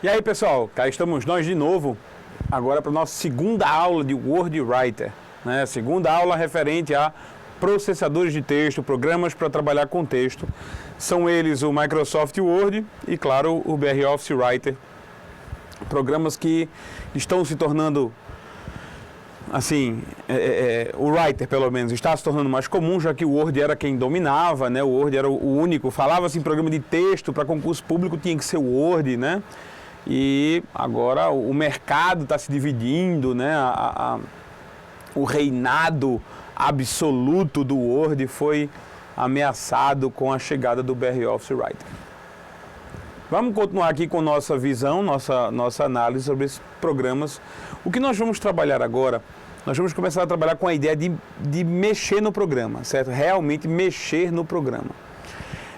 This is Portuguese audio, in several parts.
E aí, pessoal, cá estamos nós de novo, agora para a nossa segunda aula de Word Writer, né? Segunda aula referente a processadores de texto, programas para trabalhar com texto. São eles o Microsoft Word e, claro, o BR Office Writer. Programas que estão se tornando, assim, o Writer, pelo menos, está se tornando mais comum, já que o Word era quem dominava, né? O Word era o único. Falava-se em programa de texto para concurso público, tinha que ser o Word, né? E agora o mercado está se dividindo, né? O reinado absoluto do Word foi ameaçado com a chegada do BR Office Writer. Vamos continuar aqui com nossa visão, nossa análise sobre esses programas. O que nós vamos trabalhar agora, nós vamos começar a trabalhar com a ideia de mexer no programa, certo? Realmente mexer no programa.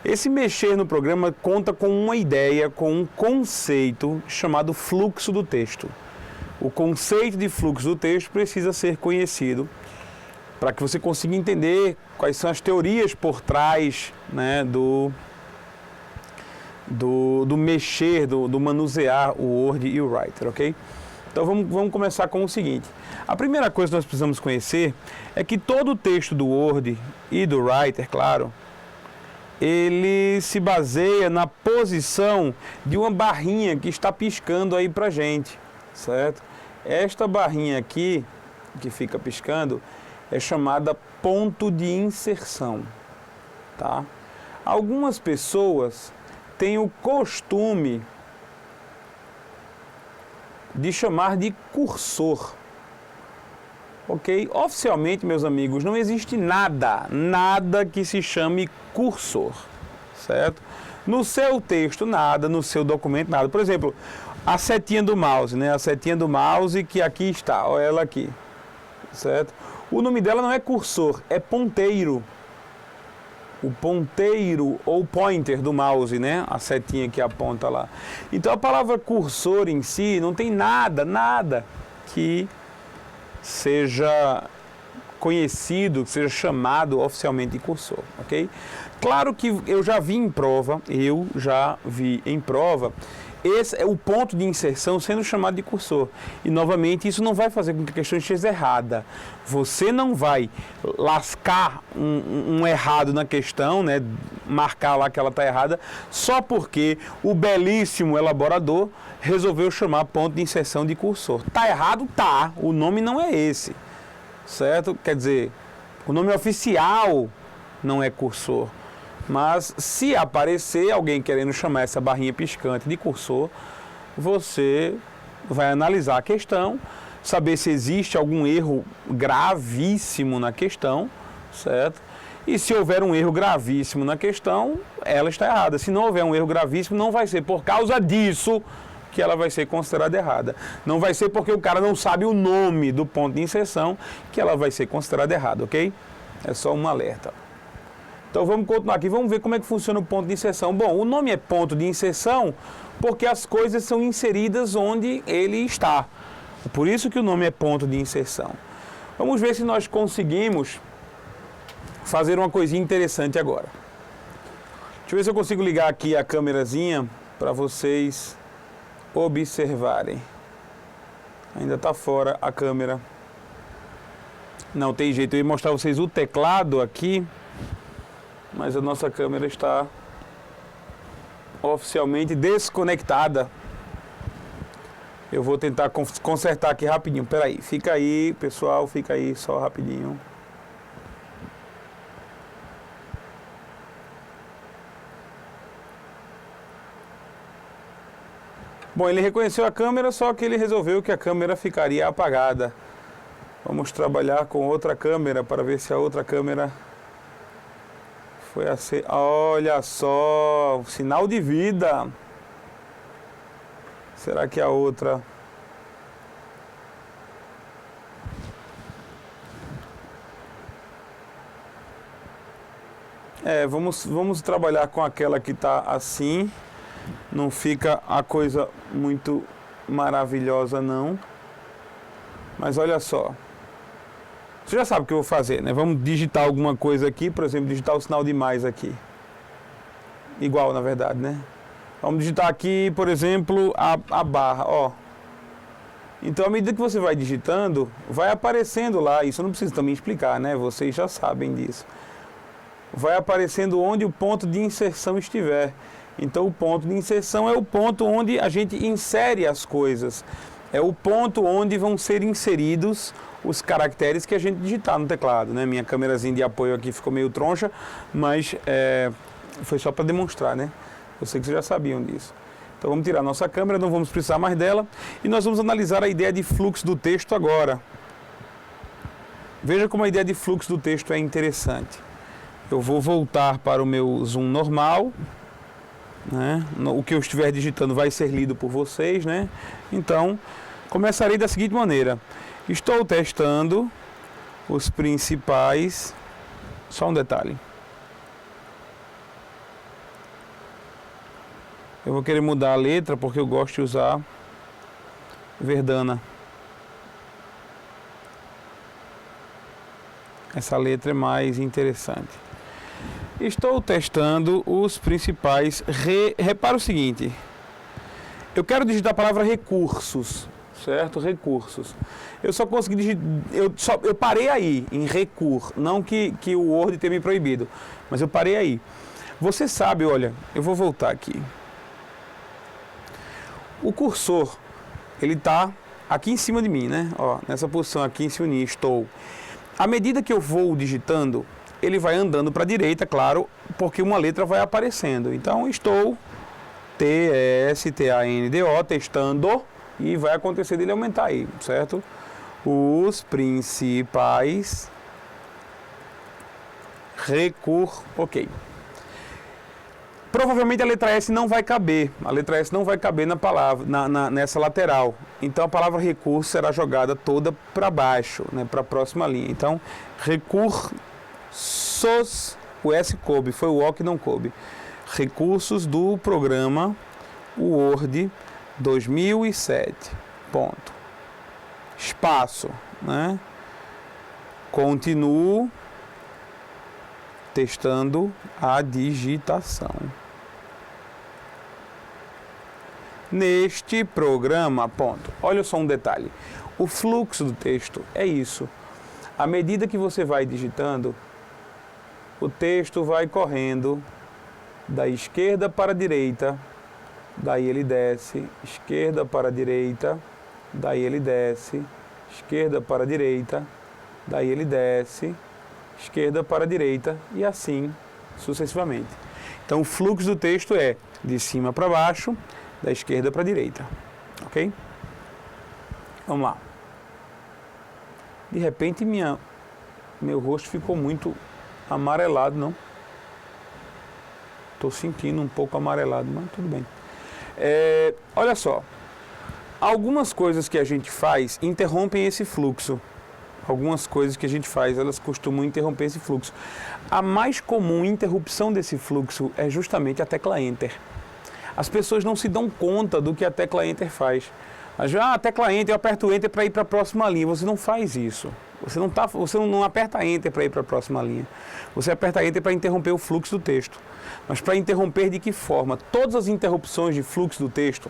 Esse mexer no programa conta com uma ideia, com um conceito chamado fluxo do texto. O conceito de fluxo do texto precisa ser conhecido para que você consiga entender quais são as teorias por trás, né, do mexer, do manusear o Word e o Writer, ok? Então vamos começar com o seguinte. A primeira coisa que nós precisamos conhecer é que todo o texto do Word e do Writer, claro, ele se baseia na posição de uma barrinha que está piscando aí pra gente, certo? Esta barrinha aqui, que fica piscando, é chamada ponto de inserção, tá? Algumas pessoas têm o costume de chamar de cursor, ok? Oficialmente, meus amigos, não existe nada que se chame cursor, certo? No seu texto, nada, no seu documento, nada. Por exemplo, a setinha do mouse, né? A setinha do mouse que aqui está, olha ela aqui, certo? O nome dela não é cursor, é ponteiro. O ponteiro ou pointer do mouse, né? A setinha que aponta lá. Então a palavra cursor em si não tem nada que seja conhecido, que seja chamado oficialmente de cursor, ok? Claro que eu já vi em prova, esse é o ponto de inserção sendo chamado de cursor. E, novamente, isso não vai fazer com que a questão esteja errada. Você não vai lascar um errado na questão, né? Marcar lá que ela está errada, só porque o belíssimo elaborador resolveu chamar ponto de inserção de cursor. Tá errado? Tá. O nome não é esse, certo? Quer dizer, o nome oficial não é cursor. Mas se aparecer alguém querendo chamar essa barrinha piscante de cursor, você vai analisar a questão, saber se existe algum erro gravíssimo na questão, certo? E se houver um erro gravíssimo na questão, ela está errada. Se não houver um erro gravíssimo, não vai ser por causa disso que ela vai ser considerada errada. Não vai ser porque o cara não sabe o nome do ponto de inserção que ela vai ser considerada errada, ok? É só um alerta. Então vamos continuar aqui, vamos ver como é que funciona o ponto de inserção. Bom, o nome é ponto de inserção porque as coisas são inseridas onde ele está. Por isso que o nome é ponto de inserção. Vamos ver se nós conseguimos fazer uma coisinha interessante agora. Deixa eu ver se eu consigo ligar aqui a câmerazinha para vocês observarem. Ainda está fora a câmera. Não tem jeito, eu ia mostrar a vocês o teclado aqui, mas a nossa câmera está oficialmente desconectada. Eu vou tentar consertar aqui rapidinho. Peraí, fica aí, pessoal, fica aí só rapidinho. Bom, ele reconheceu a câmera, só que ele resolveu que a câmera ficaria apagada. Vamos trabalhar com outra câmera para ver se a outra câmera foi assim. Olha só, sinal de vida. Será que a outra? Vamos trabalhar com aquela que está assim. Não fica a coisa muito maravilhosa, não. Mas olha só. Você já sabe o que eu vou fazer, né? Vamos digitar alguma coisa aqui, por exemplo, digitar o sinal de mais aqui. Igual, na verdade, né? Vamos digitar aqui, por exemplo, a barra, ó. Então, à medida que você vai digitando, vai aparecendo lá, isso eu não preciso também explicar, né? Vocês já sabem disso. Vai aparecendo onde o ponto de inserção estiver. Então, o ponto de inserção é o ponto onde a gente insere as coisas. É o ponto onde vão ser inseridos os caracteres que a gente digitar no teclado, né? Minha câmerazinha de apoio aqui ficou meio troncha, mas foi só para demonstrar, né? Eu sei que vocês já sabiam disso. Então vamos tirar a nossa câmera, não vamos precisar mais dela. E nós vamos analisar a ideia de fluxo do texto agora. Veja como a ideia de fluxo do texto é interessante. Eu vou voltar para o meu zoom normal, né? O que eu estiver digitando vai ser lido por vocês, né? Então, começarei da seguinte maneira. Estou testando os principais... Só um detalhe. Eu vou querer mudar a letra porque eu gosto de usar Verdana. Essa letra é mais interessante. Estou testando os principais... Repara o seguinte. Eu quero digitar a palavra recursos, certo? Recursos. Eu só consegui digitar... Eu parei aí, em recur. Não que o Word tenha me proibido, mas eu parei aí. Você sabe, olha, eu vou voltar aqui. O cursor, ele está aqui em cima de mim, né? Ó, nessa posição aqui em cima de mim, estou. À medida que eu vou digitando, ele vai andando para a direita, claro, porque uma letra vai aparecendo. Então, estou, T-E-S-T-A-N-D-O, testando, e vai acontecer dele aumentar aí, certo? Os principais ok. Provavelmente a letra S não vai caber. A letra S não vai caber na palavra, nessa lateral. Então a palavra recurso será jogada toda para baixo, né, para a próxima linha. Então, recursos, o S coube, foi o O que não coube. Recursos do programa Word 2007. Ponto. Espaço, né? Continuo testando a digitação. Neste programa, ponto. Olha só um detalhe. O fluxo do texto é isso. À medida que você vai digitando, o texto vai correndo da esquerda para a direita, daí ele desce, esquerda para a direita, daí ele desce, esquerda para a direita, daí ele desce, esquerda para a direita e assim sucessivamente. Então o fluxo do texto é de cima para baixo, da esquerda para a direita, ok? Vamos lá. De repente meu rosto ficou muito amarelado, não? Estou sentindo um pouco amarelado, mas tudo bem. Olha só, algumas coisas que a gente faz interrompem esse fluxo. Algumas coisas que a gente faz, elas costumam interromper esse fluxo. A mais comum interrupção desse fluxo é justamente a tecla Enter. As pessoas não se dão conta do que a tecla Enter faz. A tecla Enter, eu aperto Enter para ir para a próxima linha. Você não faz isso. Você não aperta Enter para ir para a próxima linha. Você aperta Enter para interromper o fluxo do texto. Mas para interromper de que forma? Todas as interrupções de fluxo do texto,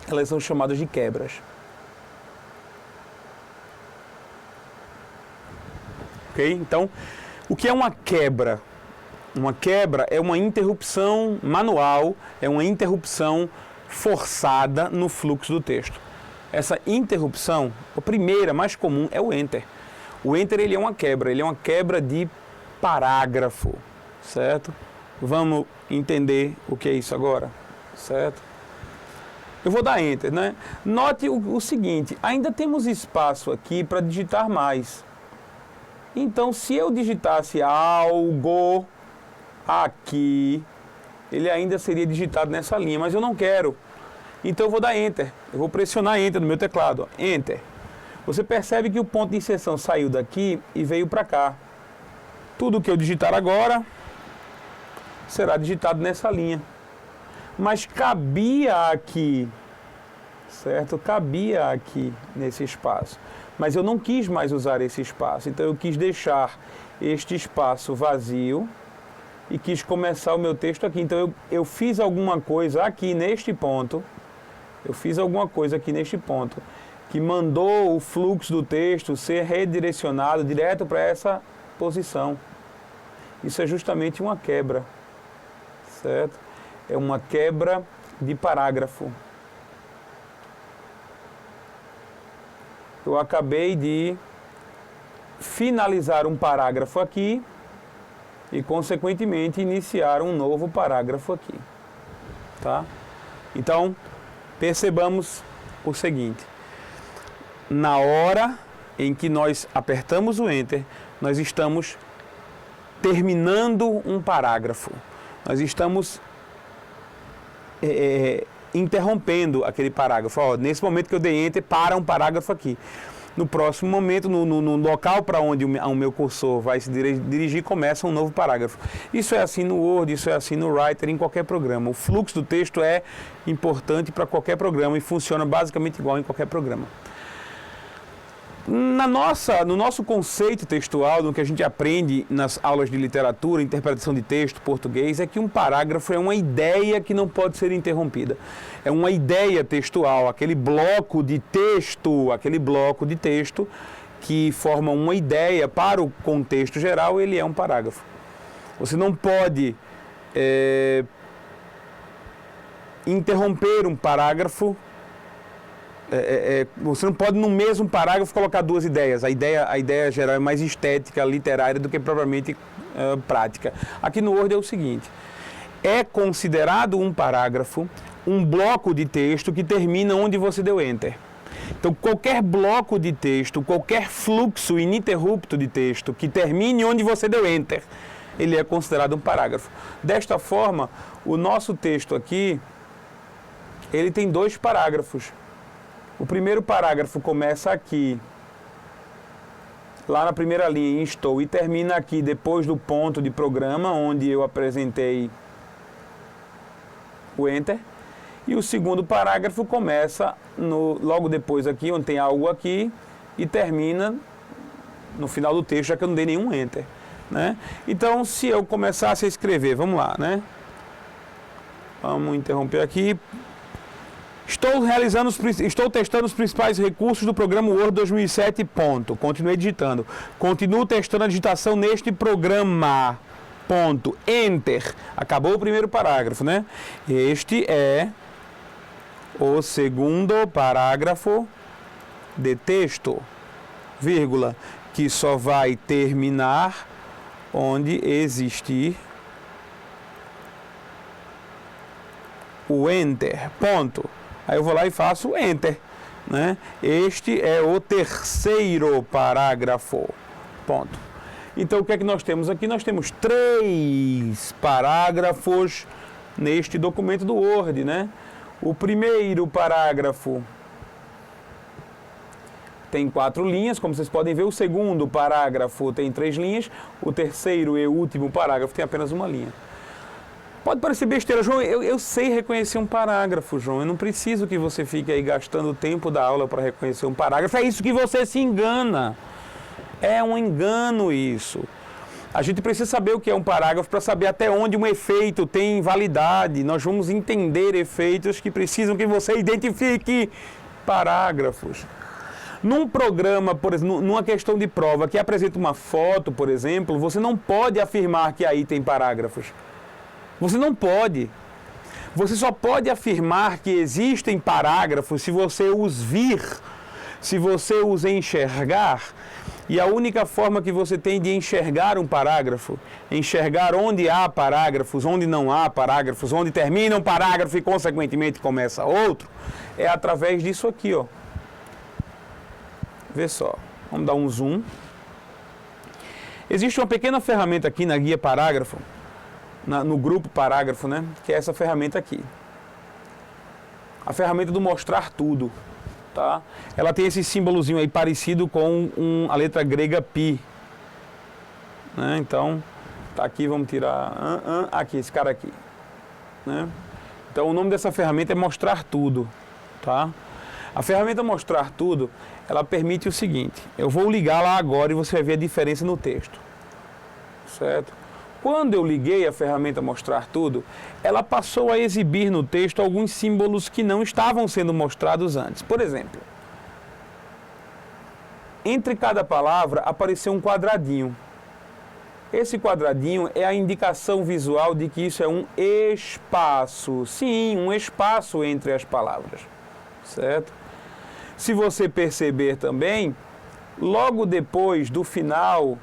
elas são chamadas de quebras. Ok? Então, o que é uma quebra? Uma quebra é uma interrupção manual, é uma interrupção forçada no fluxo do texto. Essa interrupção, a primeira, mais comum, é o Enter. O Enter ele é uma quebra de parágrafo, certo? Vamos entender o que é isso agora, certo? Eu vou dar Enter, né? Note o seguinte, ainda temos espaço aqui para digitar mais. Então, se eu digitasse algo aqui, ele ainda seria digitado nessa linha, mas eu não quero. Então eu vou dar Enter, eu vou pressionar Enter no meu teclado, ó. Enter. Você percebe que o ponto de inserção saiu daqui e veio para cá. Tudo que eu digitar agora será digitado nessa linha. Mas cabia aqui, certo? Cabia aqui nesse espaço. Mas eu não quis mais usar esse espaço, então eu quis deixar este espaço vazio e quis começar o meu texto aqui. Então eu fiz alguma coisa aqui neste ponto, que mandou o fluxo do texto ser redirecionado direto para essa posição. Isso é justamente uma quebra, certo? É uma quebra de parágrafo. Eu acabei de finalizar um parágrafo aqui e, consequentemente, iniciar um novo parágrafo aqui, tá? Então, percebamos o seguinte: na hora em que nós apertamos o Enter, nós estamos terminando um parágrafo. Nós estamos interrompendo aquele parágrafo. Ó, nesse momento que eu dei Enter, para um parágrafo aqui. No próximo momento, no local para onde o meu cursor vai se dirigir, começa um novo parágrafo. Isso é assim no Word, isso é assim no Writer, em qualquer programa. O fluxo do texto é importante para qualquer programa e funciona basicamente igual em qualquer programa. No nosso conceito textual, no que a gente aprende nas aulas de literatura, interpretação de texto, português, é que um parágrafo é uma ideia que não pode ser interrompida. É uma ideia textual, aquele bloco de texto que forma uma ideia para o contexto geral, ele é um parágrafo. Você não pode interromper um parágrafo. Você não pode no mesmo parágrafo colocar duas ideias. A ideia geral é mais estética, literária, do que propriamente prática. Aqui no Word é o seguinte: é considerado um parágrafo um bloco de texto que termina onde você deu Enter. Então, qualquer bloco de texto, qualquer fluxo ininterrupto de texto que termine onde você deu Enter, ele é considerado um parágrafo. Desta forma, o nosso texto aqui, ele tem 2 parágrafos. O primeiro parágrafo começa aqui, lá na primeira linha, em estou, e termina aqui depois do ponto de programa, onde eu apresentei o Enter. E o segundo parágrafo começa logo depois aqui, onde tem algo aqui, e termina no final do texto, já que eu não dei nenhum Enter, né? Então, se eu começasse a escrever, vamos lá, né? Vamos interromper aqui. Estou testando os principais recursos do programa Word 2007, ponto. Continuei digitando. Continuo testando a digitação neste programa, ponto. Enter. Acabou o primeiro parágrafo, né? Este é o segundo parágrafo de texto, vírgula, que só vai terminar onde existir o Enter, ponto. Aí eu vou lá e faço Enter, né? Este é o terceiro parágrafo, ponto. Então, o que é que nós temos aqui? Nós temos 3 parágrafos neste documento do Word, né? O primeiro parágrafo tem 4 linhas, como vocês podem ver. O segundo parágrafo tem 3 linhas. O terceiro e último parágrafo tem apenas uma linha. Pode parecer besteira, João, eu sei reconhecer um parágrafo, João. Eu não preciso que você fique aí gastando o tempo da aula para reconhecer um parágrafo. É isso que você se engana. É um engano isso. A gente precisa saber o que é um parágrafo para saber até onde um efeito tem validade. Nós vamos entender efeitos que precisam que você identifique parágrafos. Num programa, por exemplo, numa questão de prova que apresenta uma foto, por exemplo, você não pode afirmar que aí tem parágrafos. Você não pode. Você só pode afirmar que existem parágrafos se você os vir, se você os enxergar. E a única forma que você tem de enxergar um parágrafo, enxergar onde há parágrafos, onde não há parágrafos, onde termina um parágrafo e, consequentemente, começa outro, é através disso aqui, ó. Vê só. Vamos dar um zoom. Existe uma pequena ferramenta aqui na guia parágrafo, no grupo parágrafo, né? Que é essa ferramenta aqui. A ferramenta do mostrar tudo. Tá? Ela tem esse símbolozinho aí parecido com a letra grega π, né? Então, tá aqui, vamos tirar aqui, esse cara aqui, né? Então, o nome dessa ferramenta é mostrar tudo, tá? A ferramenta mostrar tudo, ela permite o seguinte: eu vou ligar lá agora e você vai ver a diferença no texto, certo? Quando eu liguei a ferramenta Mostrar Tudo, ela passou a exibir no texto alguns símbolos que não estavam sendo mostrados antes. Por exemplo, entre cada palavra apareceu um quadradinho. Esse quadradinho é a indicação visual de que isso é um espaço. Sim, um espaço entre as palavras, certo? Se você perceber também, logo depois do final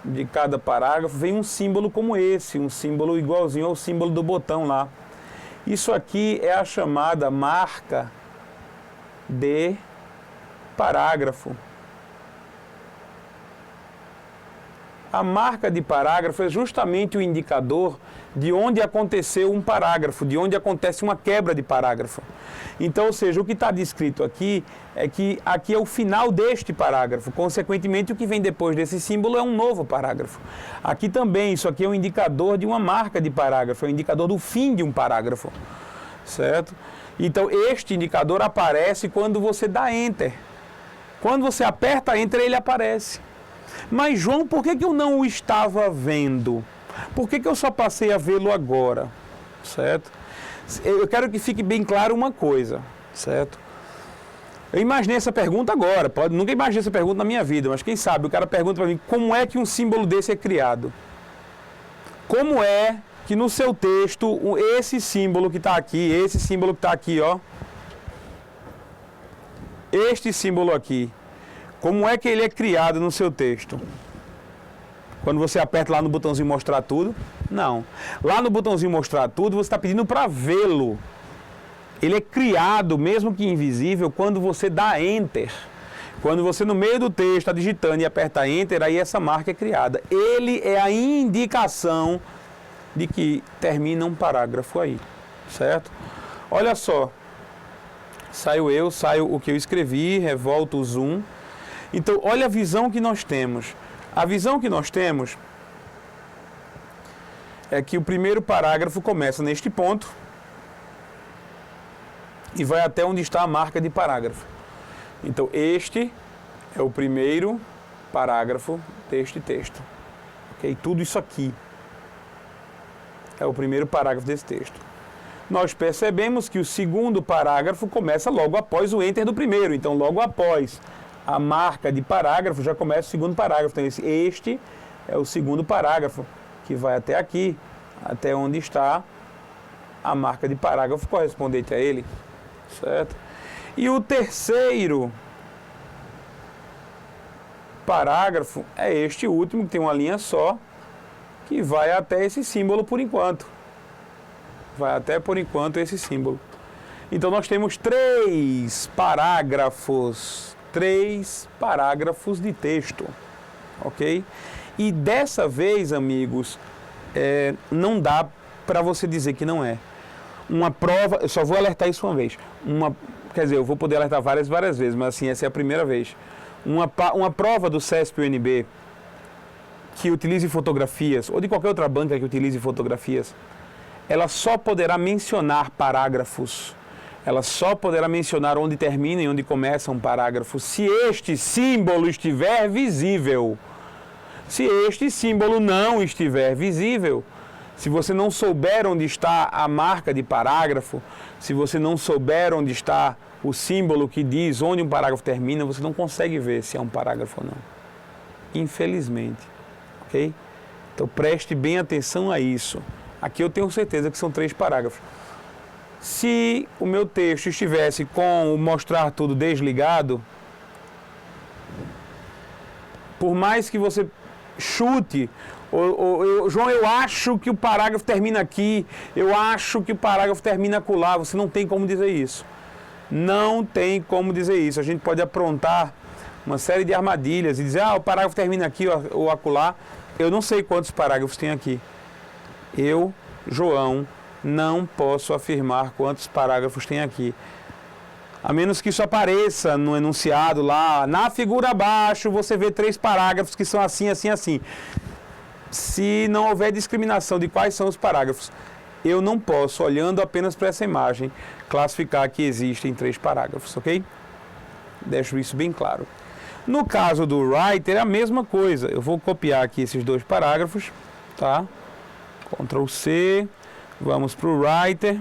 de cada parágrafo vem um símbolo como esse, um símbolo igualzinho ao símbolo do botão lá. Isso aqui é a chamada marca de parágrafo. A marca de parágrafo é justamente o indicador de onde aconteceu um parágrafo, de onde acontece uma quebra de parágrafo. Então, ou seja, o que está descrito aqui é que aqui é o final deste parágrafo. Consequentemente, o que vem depois desse símbolo é um novo parágrafo. Aqui também, isso aqui é um indicador de uma marca de parágrafo, é um indicador do fim de um parágrafo, certo? Então, este indicador aparece quando você dá Enter. Quando você aperta Enter, ele aparece. Mas, João, por que eu não o estava vendo? Por que eu só passei a vê-lo agora? Certo? Eu quero que fique bem claro uma coisa, certo? Eu imaginei essa pergunta agora, nunca imaginei essa pergunta na minha vida, mas quem sabe o cara pergunta para mim, como é que um símbolo desse é criado? Como é que no seu texto, esse símbolo que está aqui, esse símbolo que está aqui, ó, este símbolo aqui, como é que ele é criado no seu texto? Quando você aperta lá no botãozinho Mostrar Tudo? Não. Lá no botãozinho Mostrar Tudo, você está pedindo para vê-lo. Ele é criado, mesmo que invisível, quando você dá Enter. Quando você, no meio do texto, está digitando e aperta Enter, aí essa marca é criada. Ele é a indicação de que termina um parágrafo aí. Certo? Olha só. Saio o que eu escrevi, revolto o zoom. Então, olha a visão que nós temos. A visão que nós temos é que o primeiro parágrafo começa neste ponto e vai até onde está a marca de parágrafo. Então, este é o primeiro parágrafo deste texto. Okay? Tudo isso aqui é o primeiro parágrafo desse texto. Nós percebemos que o segundo parágrafo começa logo após o Enter do primeiro. Então, logo após a marca de parágrafo, já começa o segundo parágrafo. Então, este é o segundo parágrafo, que vai até aqui, até onde está a marca de parágrafo correspondente a ele. Certo? E o terceiro parágrafo é este último, que tem uma linha só, que vai até esse símbolo por enquanto. Vai até, por enquanto, esse símbolo. Então, nós temos três parágrafos de texto, ok? E dessa vez, amigos, não dá para você dizer que não é. Uma prova, eu só vou alertar isso uma vez. Quer dizer, eu vou poder alertar várias vezes, mas assim, essa é a primeira vez. Uma prova do CESP-UNB que utilize fotografias, ou de qualquer outra banca que utilize fotografias, ela só poderá mencionar parágrafos. Ela só poderá mencionar onde termina e onde começa um parágrafo se este símbolo estiver visível. Se este símbolo não estiver visível, se você não souber onde está a marca de parágrafo, se você não souber onde está o símbolo que diz onde um parágrafo termina, você não consegue ver se é um parágrafo ou não. Infelizmente. Ok? Então preste bem atenção a isso. Aqui eu tenho certeza que são 3 parágrafos. Se o meu texto estivesse com o Mostrar Tudo desligado, por mais que você chute, João, eu acho que o parágrafo termina aqui, eu acho que o parágrafo termina acolá, você não tem como dizer isso. Não tem como dizer isso. A gente pode aprontar uma série de armadilhas e dizer, o parágrafo termina aqui ou acolá. Eu não sei quantos parágrafos tem aqui. Eu, João, não posso afirmar quantos parágrafos tem aqui. A menos que isso apareça no enunciado lá, na figura abaixo, você vê 3 parágrafos que são assim, assim, assim. Se não houver discriminação de quais são os parágrafos, eu não posso, olhando apenas para essa imagem, classificar que existem 3 parágrafos, ok? Deixo isso bem claro. No caso do writer, é a mesma coisa. Eu vou copiar aqui esses 2 parágrafos, tá? Ctrl C, vamos para o Writer.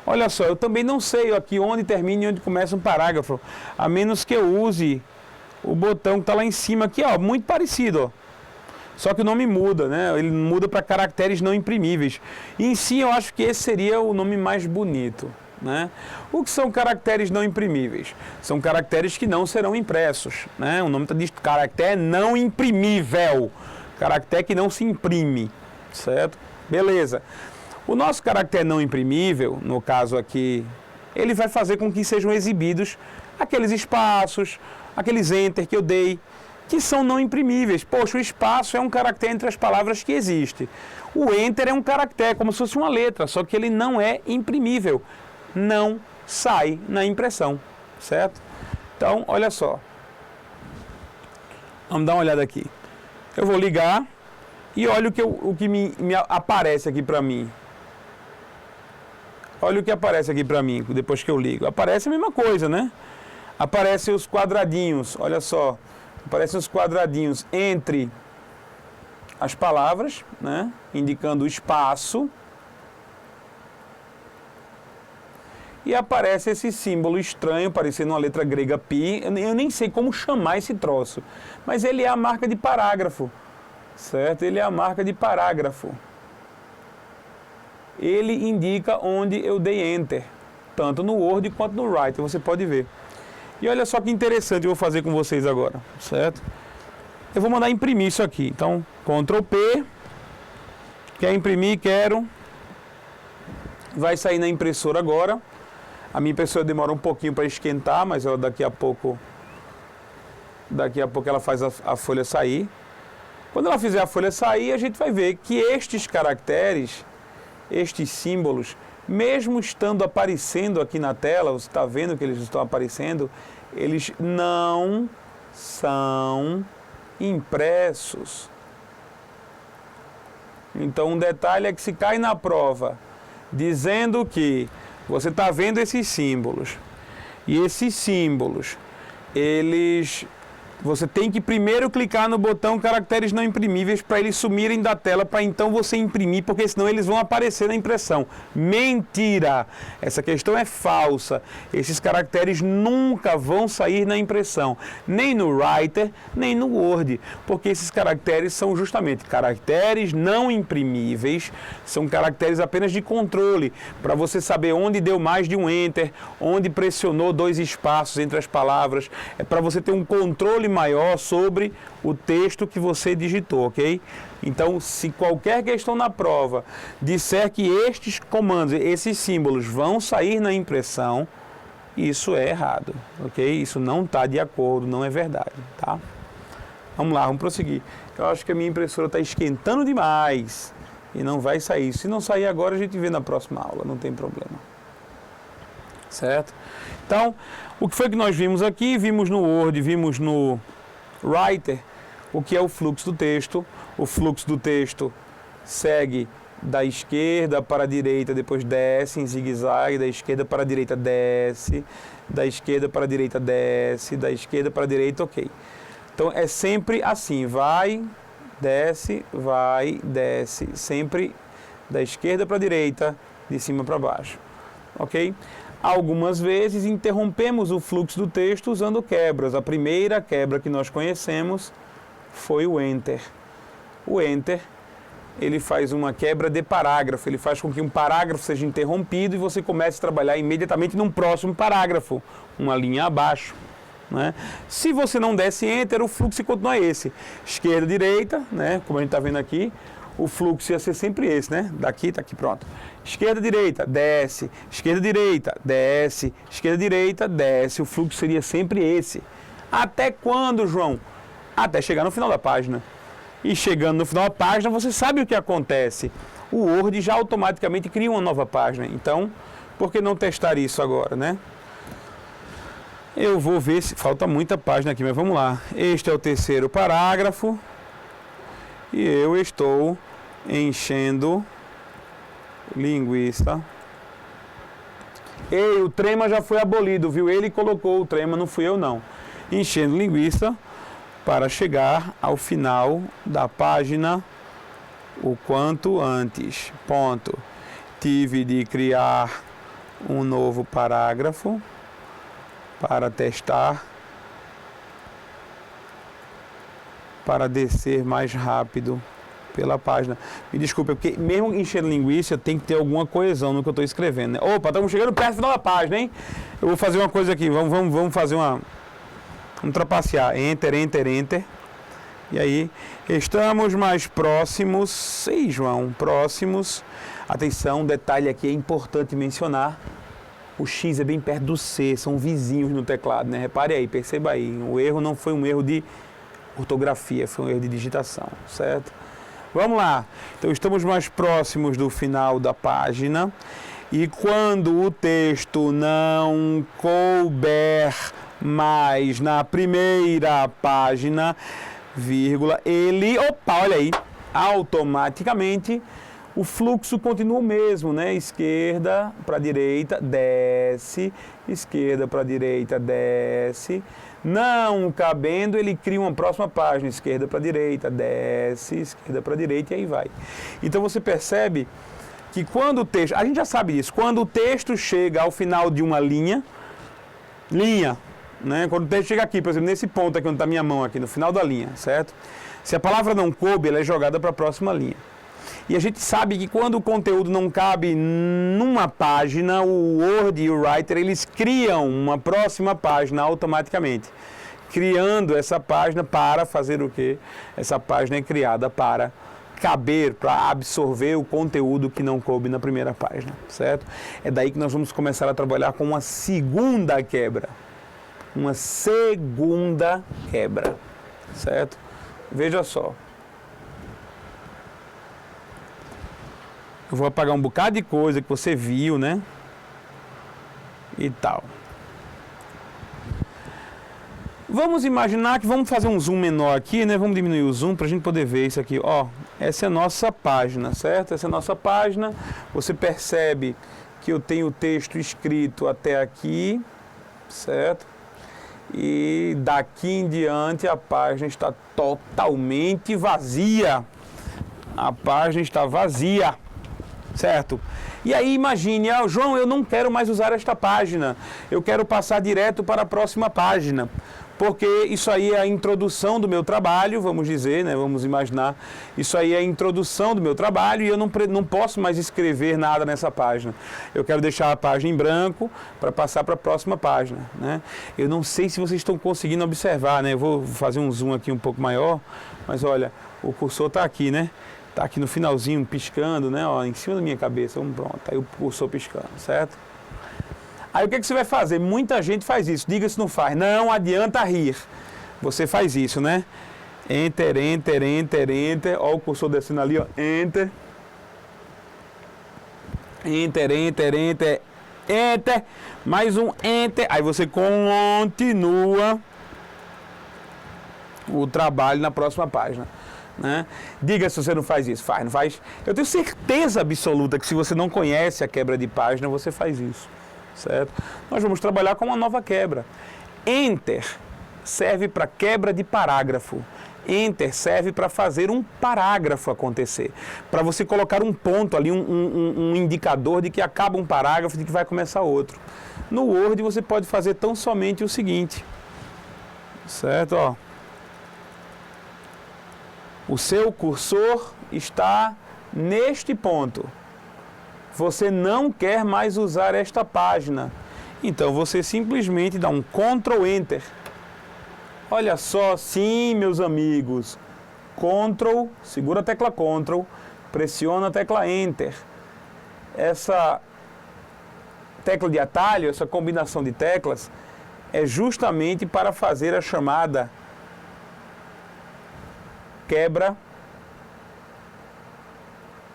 Olha só, eu também não sei aqui onde termina e onde começa um parágrafo, a menos que eu use o botão que está lá em cima aqui, ó, muito parecido, ó. Só que o nome muda, né? Ele muda para caracteres não imprimíveis. E em si eu acho que esse seria o nome mais bonito, né? O que são caracteres não imprimíveis? São caracteres que não serão impressos, né? O nome está diz caractere não imprimível, caractere que não se imprime, certo? Beleza. O nosso caractere não imprimível, no caso aqui, ele vai fazer com que sejam exibidos aqueles espaços, aqueles enter que eu dei, que são não imprimíveis. Poxa, o espaço é um caractere entre as palavras que existe. O enter é um caractere, como se fosse uma letra, só que ele não é imprimível. Não sai na impressão, certo? Então, olha só. Vamos dar uma olhada aqui. Eu vou ligar e olha o que me aparece aqui para mim. Olha o que aparece aqui para mim, depois que eu ligo. Aparece a mesma coisa, né? Aparecem os quadradinhos, olha só. Aparecem os quadradinhos entre as palavras, né? Indicando o espaço. E aparece esse símbolo estranho, parecendo uma letra grega π. Eu nem sei como chamar esse troço. Mas ele é a marca de parágrafo, certo? Ele é a marca de parágrafo. Ele indica onde eu dei Enter, tanto no Word quanto no Writer, você pode ver. E olha só que interessante eu vou fazer com vocês agora, certo? Eu vou mandar imprimir isso aqui, então Ctrl P, quer imprimir, quero, vai sair na impressora agora. A minha impressora demora um pouquinho para esquentar, mas daqui a pouco ela faz a folha sair. Quando ela fizer a folha sair, a gente vai ver que estes caracteres, estes símbolos, mesmo estando aparecendo aqui na tela, você está vendo que eles estão aparecendo, eles não são impressos. Então, um detalhe é que se cai na prova dizendo que você está vendo esses símbolos, e esses símbolos, você tem que primeiro clicar no botão caracteres não imprimíveis para eles sumirem da tela, para então você imprimir, porque senão eles vão aparecer na impressão. Mentira! Essa questão é falsa. Esses caracteres nunca vão sair na impressão, nem no Writer, nem no Word, porque esses caracteres são justamente caracteres não imprimíveis, são caracteres apenas de controle, para você saber onde deu mais de um Enter, onde pressionou 2 espaços entre as palavras, é para você ter um controle maior sobre o texto que você digitou, ok? Então, se qualquer questão na prova disser que estes comandos, esses símbolos vão sair na impressão, isso é errado, ok? Isso não está de acordo, não é verdade, tá? Vamos lá, vamos prosseguir. Eu acho que a minha impressora está esquentando demais e não vai sair. Se não sair agora, a gente vê na próxima aula, não tem problema. Certo? Então, o que foi que nós vimos aqui? Vimos no Word, vimos no Writer, o que é o fluxo do texto. O fluxo do texto segue da esquerda para a direita, depois desce em zigue-zague, da esquerda para a direita desce, da esquerda para a direita desce, da esquerda para a direita, ok. Então, é sempre assim, vai, desce, sempre da esquerda para a direita, de cima para baixo, ok? Algumas vezes interrompemos o fluxo do texto usando quebras. A primeira quebra que nós conhecemos foi o Enter. O Enter, ele faz uma quebra de parágrafo, ele faz com que um parágrafo seja interrompido e você comece a trabalhar imediatamente num próximo parágrafo, uma linha abaixo, né? Se você não desse Enter, o fluxo continua esse. Esquerda, direita, né? Como a gente está vendo aqui, o fluxo ia ser sempre esse, né? Daqui, tá aqui, pronto. Esquerda, direita, desce. Esquerda, direita, desce. Esquerda, direita, desce. O fluxo seria sempre esse. Até quando, João? Até chegar no final da página. E chegando no final da página, você sabe o que acontece. O Word já automaticamente cria uma nova página. Então, por que não testar isso agora, né? Eu vou ver se... Falta muita página aqui, mas vamos lá. Este é o terceiro parágrafo. E eu estou enchendo linguiça. Ei, o trema já foi abolido, viu? Ele colocou o trema, não fui eu não. Enchendo linguiça para chegar ao final da página o quanto antes. Ponto. Tive de criar um novo parágrafo para testar, para descer mais rápido pela página. Me desculpe, porque mesmo enchendo linguiça tem que ter alguma coesão no que eu estou escrevendo, né? Opa, estamos chegando perto do final da página, hein? Eu vou fazer uma coisa aqui, vamos fazer uma... Vamos trapacear. Enter, enter, enter. E aí, estamos mais próximos. Sim, João, próximos. Atenção, um detalhe aqui é importante mencionar. O X é bem perto do C, são vizinhos no teclado, né? Repare aí, perceba aí. O erro não foi um erro de ortografia, foi um erro de digitação, certo? Vamos lá. Então, estamos mais próximos do final da página. E quando o texto não couber mais na primeira página, vírgula, ele, opa, olha aí, automaticamente o fluxo continua o mesmo, né? Esquerda para direita, desce, esquerda para direita, desce. Não cabendo, ele cria uma próxima página, esquerda para direita, desce, esquerda para direita e aí vai. Então você percebe que quando o texto, a gente já sabe disso, quando o texto chega ao final de uma linha, né? Quando o texto chega aqui, por exemplo, nesse ponto aqui onde está minha mão aqui, no final da linha, certo? Se a palavra não coube, ela é jogada para a próxima linha. E a gente sabe que quando o conteúdo não cabe numa página, o Word e o Writer, eles criam uma próxima página automaticamente. Criando essa página para fazer o quê? Essa página é criada para caber, para absorver o conteúdo que não coube na primeira página, certo? É daí que nós vamos começar a trabalhar com uma segunda quebra. Uma segunda quebra, certo? Veja só. Eu vou apagar um bocado de coisa que você viu, né? E tal. Vamos imaginar que vamos fazer um zoom menor aqui, né? Vamos diminuir o zoom para a gente poder ver isso aqui. Ó, essa é a nossa página, certo? Essa é a nossa página. Você percebe que eu tenho o texto escrito até aqui, certo? E daqui em diante a página está totalmente vazia. A página está vazia. Certo? E aí imagine, João, eu não quero mais usar esta página, eu quero passar direto para a próxima página, porque isso aí é a introdução do meu trabalho, vamos dizer, né? Vamos imaginar, isso aí é a introdução do meu trabalho e eu não posso mais escrever nada nessa página. Eu quero deixar a página em branco para passar para a próxima página, né? Eu não sei se vocês estão conseguindo observar, né? Eu vou fazer um zoom aqui um pouco maior, mas olha, o cursor está aqui, né? Tá aqui no finalzinho, piscando, né? Ó, em cima da minha cabeça. Pronto, aí o cursor piscando, certo? Aí o que você vai fazer? Muita gente faz isso. Diga se não faz. Não adianta rir. Você faz isso, né? Enter, enter, enter, enter. Ó o cursor descendo ali, ó. Enter. Enter, enter, enter, enter. Mais um enter. Aí você continua o trabalho na próxima página. Né? Diga se você não faz isso. Faz, não faz? Eu tenho certeza absoluta que se você não conhece a quebra de página, você faz isso, certo? Nós vamos trabalhar com uma nova quebra. Enter serve para quebra de parágrafo. Enter serve para fazer um parágrafo acontecer. Para você colocar um ponto ali, um indicador de que acaba um parágrafo e de que vai começar outro. No Word você pode fazer tão somente o seguinte, certo? Ó. O seu cursor está neste ponto. Você não quer mais usar esta página. Então você simplesmente dá um Ctrl Enter. Olha só, sim, meus amigos. Ctrl, segura a tecla Ctrl, pressiona a tecla Enter. Essa tecla de atalho, essa combinação de teclas, é justamente para fazer a chamada quebra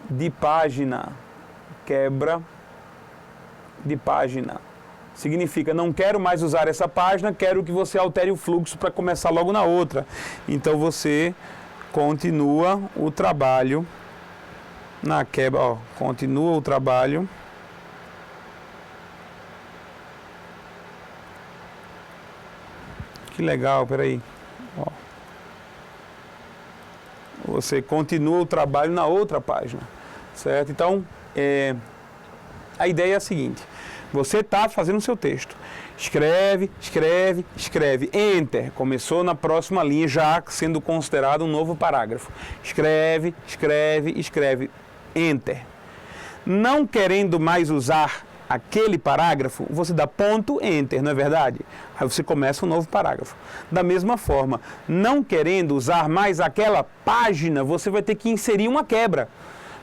de página. Quebra de página. Significa, não quero mais usar essa página, quero que você altere o fluxo para começar logo na outra. Então você continua o trabalho na quebra, ó, continua o trabalho que legal, peraí. Ó. você continua o trabalho na outra página, certo? Então, a ideia é a seguinte, você está fazendo o seu texto, escreve, escreve, escreve, Enter, começou na próxima linha, já sendo considerado um novo parágrafo. Escreve, escreve, escreve, Enter. Não querendo mais usar aquele parágrafo, você dá ponto, Enter, não é verdade? Aí você começa um novo parágrafo. Da mesma forma, não querendo usar mais aquela página, você vai ter que inserir uma quebra.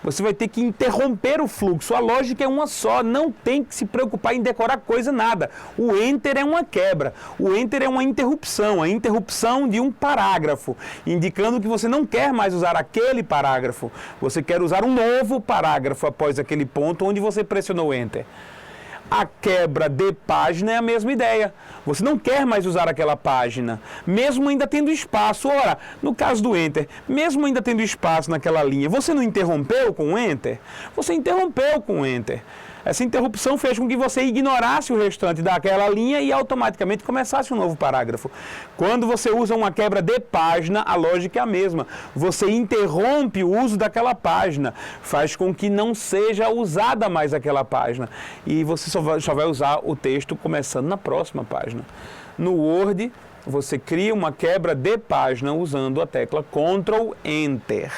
Você vai ter que interromper o fluxo. A lógica é uma só, não tem que se preocupar em decorar coisa nada. O Enter é uma quebra, o Enter é uma interrupção, a interrupção de um parágrafo, indicando que você não quer mais usar aquele parágrafo. Você quer usar um novo parágrafo após aquele ponto onde você pressionou Enter. A quebra de página é a mesma ideia. Você não quer mais usar aquela página, mesmo ainda tendo espaço. Ora, no caso do Enter, mesmo ainda tendo espaço naquela linha, você não interrompeu com o Enter? Você interrompeu com o Enter. Essa interrupção fez com que você ignorasse o restante daquela linha e automaticamente começasse um novo parágrafo. Quando você usa uma quebra de página, a lógica é a mesma. Você interrompe o uso daquela página, faz com que não seja usada mais aquela página. E você só vai usar o texto começando na próxima página. No Word, você cria uma quebra de página usando a tecla Ctrl Enter.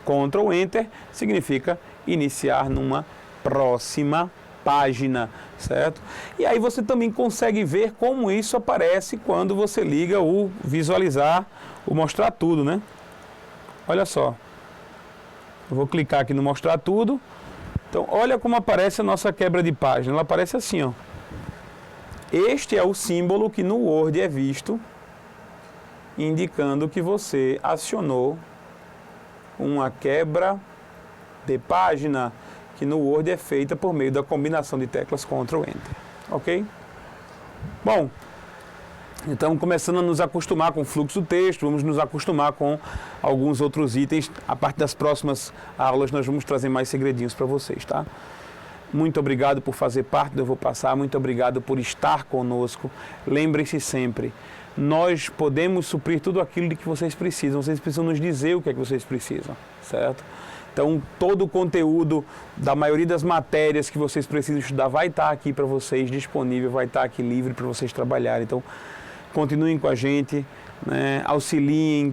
Ctrl Enter significa iniciar numa próxima página, certo? E aí você também consegue ver como isso aparece quando você liga o visualizar, o mostrar tudo, né? Olha só. Eu vou clicar aqui no mostrar tudo. Então, olha como aparece a nossa quebra de página. Ela aparece assim, ó. Este é o símbolo que no Word é visto, indicando que você acionou uma quebra de página, que no Word é feita por meio da combinação de teclas Ctrl Enter, ok? Bom, então começando a nos acostumar com o fluxo do texto, vamos nos acostumar com alguns outros itens. A partir das próximas aulas nós vamos trazer mais segredinhos para vocês, tá? Muito obrigado por fazer parte do Eu Vou Passar, muito obrigado por estar conosco. Lembrem-se sempre, nós podemos suprir tudo aquilo de que vocês precisam nos dizer o que é que vocês precisam, certo? Então, todo o conteúdo da maioria das matérias que vocês precisam estudar vai estar aqui para vocês, disponível, vai estar aqui livre para vocês trabalharem. Então, continuem com a gente, né? Auxiliem,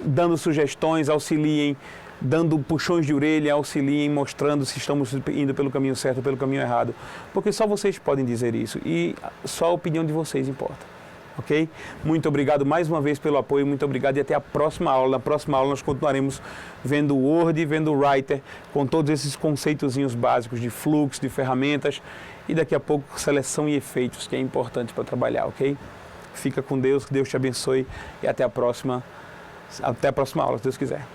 dando sugestões, auxiliem, dando puxões de orelha, auxiliem, mostrando se estamos indo pelo caminho certo ou pelo caminho errado. Porque só vocês podem dizer isso e só a opinião de vocês importa. Ok? Muito obrigado mais uma vez pelo apoio, muito obrigado e até a próxima aula. Na próxima aula nós continuaremos vendo o Word, vendo o Writer, com todos esses conceitozinhos básicos de fluxo, de ferramentas e daqui a pouco seleção e efeitos, que é importante para trabalhar, ok? Fica com Deus, que Deus te abençoe e até a próxima aula, se Deus quiser.